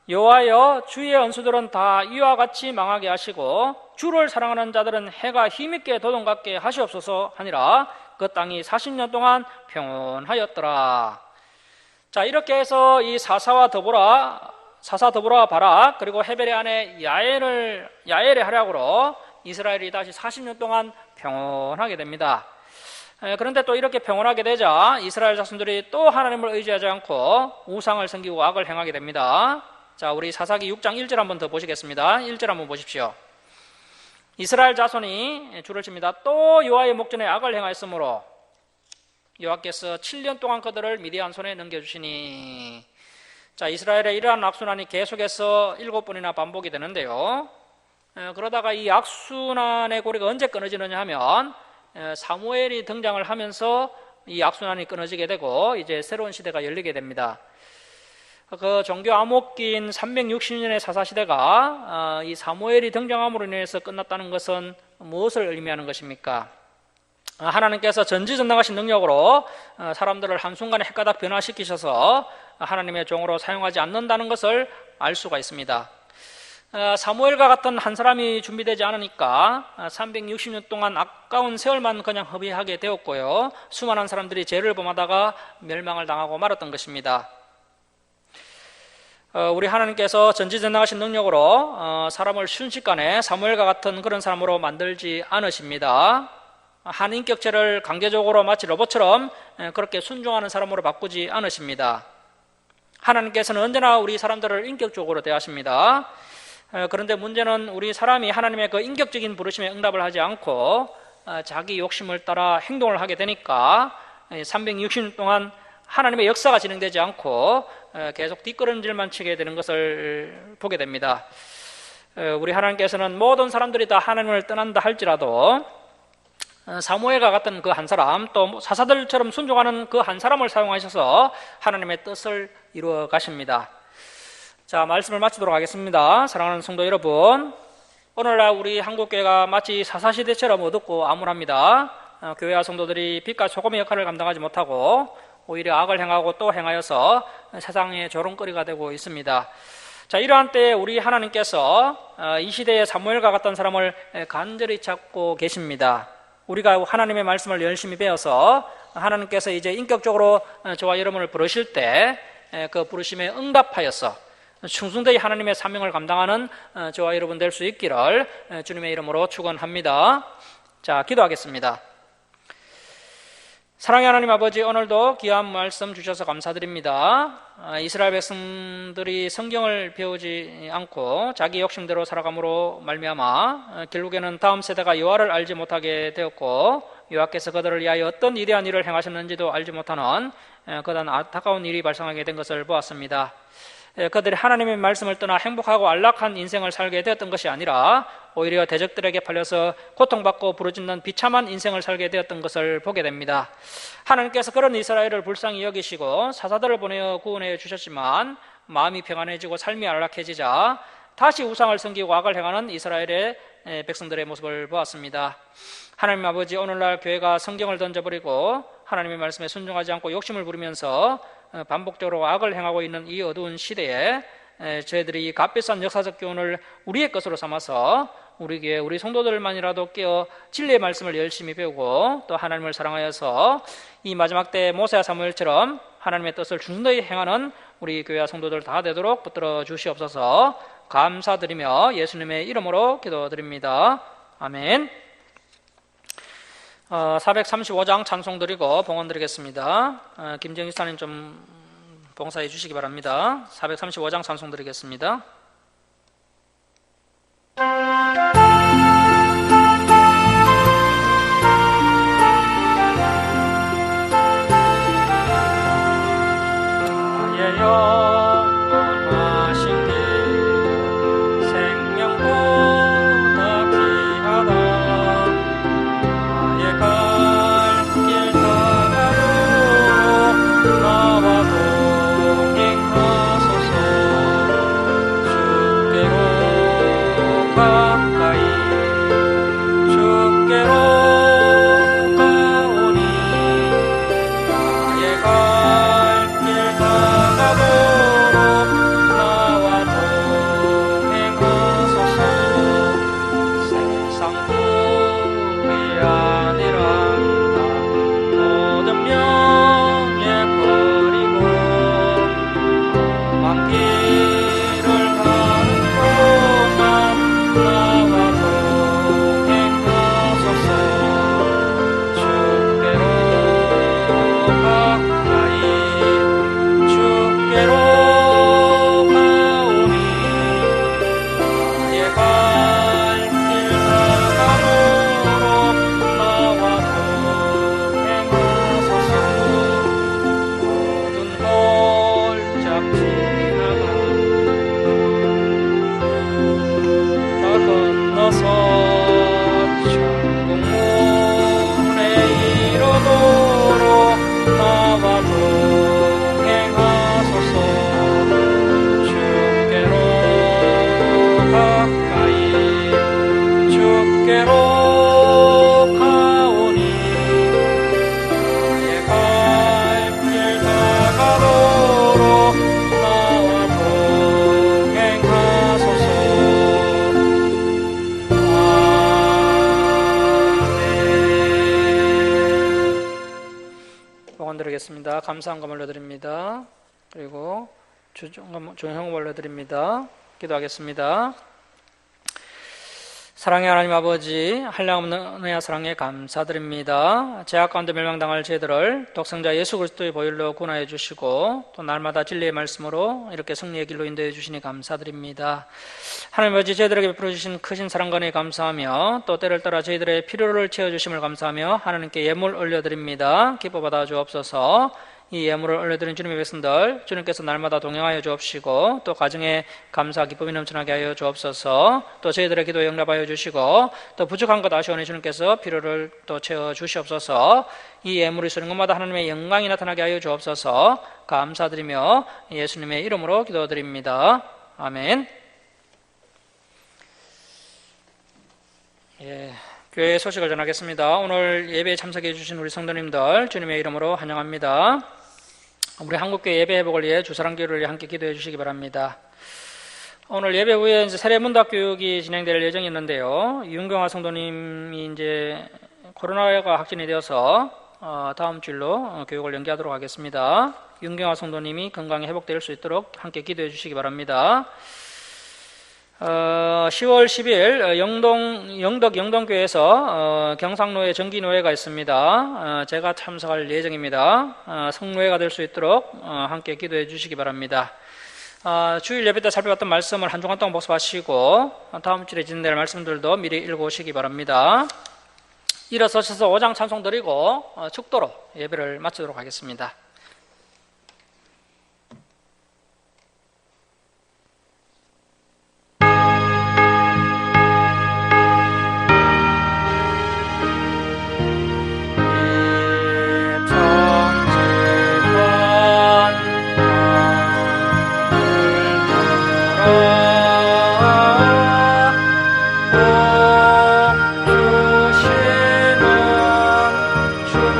여호와여, 주의 언수들은 다 이와 같이 망하게 하시고 주를 사랑하는 자들은 해가 힘있게 도동같게 하시옵소서 하니라. 그 땅이 40년 동안 평온하였더라. 자, 이렇게 해서 이 사사 더보라 바락 그리고 헤벨의 아내 야엘의 활약으로 이스라엘이 다시 40년 동안 평온하게 됩니다. 그런데 또 이렇게 평온하게 되자 이스라엘 자손들이 또 하나님을 의지하지 않고 우상을 섬기고 악을 행하게 됩니다. 자, 우리 사사기 6장 1절 한번 더 보시겠습니다. 1절 한번 보십시오. 이스라엘 자손이 줄을 칩니다. 또 여호와의 목전에 악을 행하였으므로 여호와께서 7년 동안 그들을 미디안 손에 넘겨주시니. 자, 이스라엘의 이러한 악순환이 계속해서 7번이나 반복이 되는데요. 그러다가 이 악순환의 고리가 언제 끊어지느냐 하면 사무엘이 등장을 하면서 이 악순환이 끊어지게 되고 이제 새로운 시대가 열리게 됩니다. 그 종교 암흑기인 360년의 사사시대가 이 사무엘이 등장함으로 인해서 끝났다는 것은 무엇을 의미하는 것입니까? 하나님께서 전지전능하신 능력으로 사람들을 한순간에 헷가닥 변화시키셔서 하나님의 종으로 사용하지 않는다는 것을 알 수가 있습니다. 사무엘과 같은 한 사람이 준비되지 않으니까 360년 동안 아까운 세월만 그냥 허비하게 되었고요. 수많은 사람들이 죄를 범하다가 멸망을 당하고 말았던 것입니다. 우리 하나님께서 전지전능하신 능력으로 사람을 순식간에 사무엘과 같은 그런 사람으로 만들지 않으십니다. 한 인격체를 강제적으로 마치 로봇처럼 그렇게 순종하는 사람으로 바꾸지 않으십니다. 하나님께서는 언제나 우리 사람들을 인격적으로 대하십니다. 그런데 문제는 우리 사람이 하나님의 그 인격적인 부르심에 응답을 하지 않고 자기 욕심을 따라 행동을 하게 되니까 360년 동안 하나님의 역사가 진행되지 않고 계속 뒷걸음질만 치게 되는 것을 보게 됩니다. 우리 하나님께서는 모든 사람들이 다 하나님을 떠난다 할지라도 사무엘과 같은 그 한 사람, 또 사사들처럼 순종하는 그 한 사람을 사용하셔서 하나님의 뜻을 이루어 가십니다. 자, 말씀을 마치도록 하겠습니다. 사랑하는 성도 여러분, 오늘날 우리 한국교회가 마치 사사시대처럼 어둡고 암울합니다. 교회와 성도들이 빛과 소금의 역할을 감당하지 못하고 오히려 악을 행하고 또 행하여서 세상의 조롱거리가 되고 있습니다. 자, 이러한 때에 우리 하나님께서 이 시대의 사무엘과 같은 사람을 간절히 찾고 계십니다. 우리가 하나님의 말씀을 열심히 배워서 하나님께서 이제 인격적으로 저와 여러분을 부르실 때 그 부르심에 응답하여서 충성되이 하나님의 사명을 감당하는 저와 여러분 될 수 있기를 주님의 이름으로 축원합니다. 자, 기도하겠습니다. 사랑의 하나님 아버지, 오늘도 귀한 말씀 주셔서 감사드립니다. 이스라엘 백성들이 성경을 배우지 않고 자기 욕심대로 살아감으로 말미암아 결국에는 다음 세대가 여호와를 알지 못하게 되었고 여호와께서 그들을 위하여 어떤 위대한 일을 행하셨는지도 알지 못하는 그런 안타까운 일이 발생하게 된 것을 보았습니다. 그들이 하나님의 말씀을 떠나 행복하고 안락한 인생을 살게 되었던 것이 아니라 오히려 대적들에게 팔려서 고통받고 부르짖는 비참한 인생을 살게 되었던 것을 보게 됩니다. 하나님께서 그런 이스라엘을 불쌍히 여기시고 사사들을 보내어 구원해 주셨지만 마음이 평안해지고 삶이 안락해지자 다시 우상을 섬기고 악을 행하는 이스라엘의 백성들의 모습을 보았습니다. 하나님 아버지, 오늘날 교회가 성경을 던져버리고 하나님의 말씀에 순종하지 않고 욕심을 부리면서 반복적으로 악을 행하고 있는 이 어두운 시대에 저희들이 이 값비싼 역사적 교훈을 우리의 것으로 삼아서 우리 교회 우리 성도들만이라도 깨어 진리의 말씀을 열심히 배우고 또 하나님을 사랑하여서 이 마지막 때 모세와 사무엘처럼 하나님의 뜻을 준수히 행하는 우리 교회와 성도들 다 되도록 붙들어 주시옵소서. 감사드리며 예수님의 이름으로 기도드립니다. 아멘. 435장 찬송 드리고 봉헌 드리겠습니다. 김정희 사님 좀 봉사해 주시기 바랍니다. 435장 찬송 드리겠습니다. 감사한 감 올려드립니다. 그리고 조용한 올려드립니다. 기도하겠습니다. 사랑의 하나님 아버지, 한량없는 은혜와 사랑에 감사드립니다. 죄악 가운데 멸망당할 저희들을 독생자 예수 그리스도의 보혈로 구원하여 주시고 또 날마다 진리의 말씀으로 이렇게 승리의 길로 인도해 주시니 감사드립니다. 하나님 아버지, 저희들에게 베풀어 주신 크신 사랑과 은혜에 감사하며 또 때를 따라 저희들의 필요를 채워주심을 감사하며 하나님께 예물 올려드립니다. 기뻐 받아 주옵소서. 이 예물을 올려드린 주님의 백성들, 주님께서 날마다 동행하여 주옵시고 또 가정에 감사 기쁨이 넘쳐나게 하여 주옵소서. 또 저희들의 기도에 응답하여 주시고 또 부족한 것 아쉬워하니 주님께서 필요를 또 채워 주시옵소서. 이 예물이 쓰는 것마다 하나님의 영광이 나타나게 하여 주옵소서. 감사드리며 예수님의 이름으로 기도드립니다. 아멘. 교회 소식을 전하겠습니다. 오늘 예배에 참석해 주신 우리 성도님들 주님의 이름으로 환영합니다. 우리 한국교회 예배 회복을 위해 주사랑교회를 위해 함께 기도해 주시기 바랍니다. 오늘 예배 후에 이제 세례 문답 교육이 진행될 예정이 있는데요. 윤경화 성도님이 이제 코로나가 확진이 되어서 다음 주일로 교육을 연기하도록 하겠습니다. 윤경화 성도님이 건강히 회복될 수 있도록 함께 기도해 주시기 바랍니다. 10월 10일 영덕 영동교회에서 경상로에 정기노회가 있습니다. 제가 참석할 예정입니다. 성노회가 될 수 있도록 함께 기도해 주시기 바랍니다. 주일 예배 때 살펴봤던 말씀을 한 주간 동안 복습하시고 다음 주에 진행될 말씀들도 미리 읽어오시기 바랍니다. 일어서셔서 5장 찬송 드리고 축도로 예배를 마치도록 하겠습니다. 주시는 주여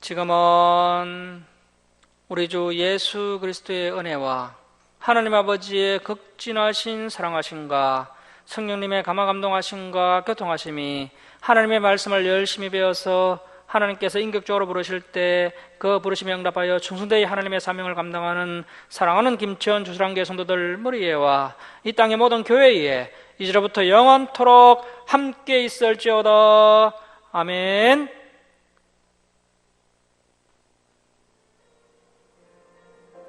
지금은 우리 주 예수 그리스도의 은혜와 하나님 아버지의 극진하신 사랑하심과 성령님의 감화 감동하심과 교통하심이 하나님의 말씀을 열심히 배워서 하나님께서 인격적으로 부르실 때 그 부르심에 응답하여 충성되이 하나님의 사명을 감당하는 사랑하는 김치현 주수랑교회 성도들 머리에와 이 땅의 모든 교회에 이제로부터 영원토록 함께 있을지어다. 아멘.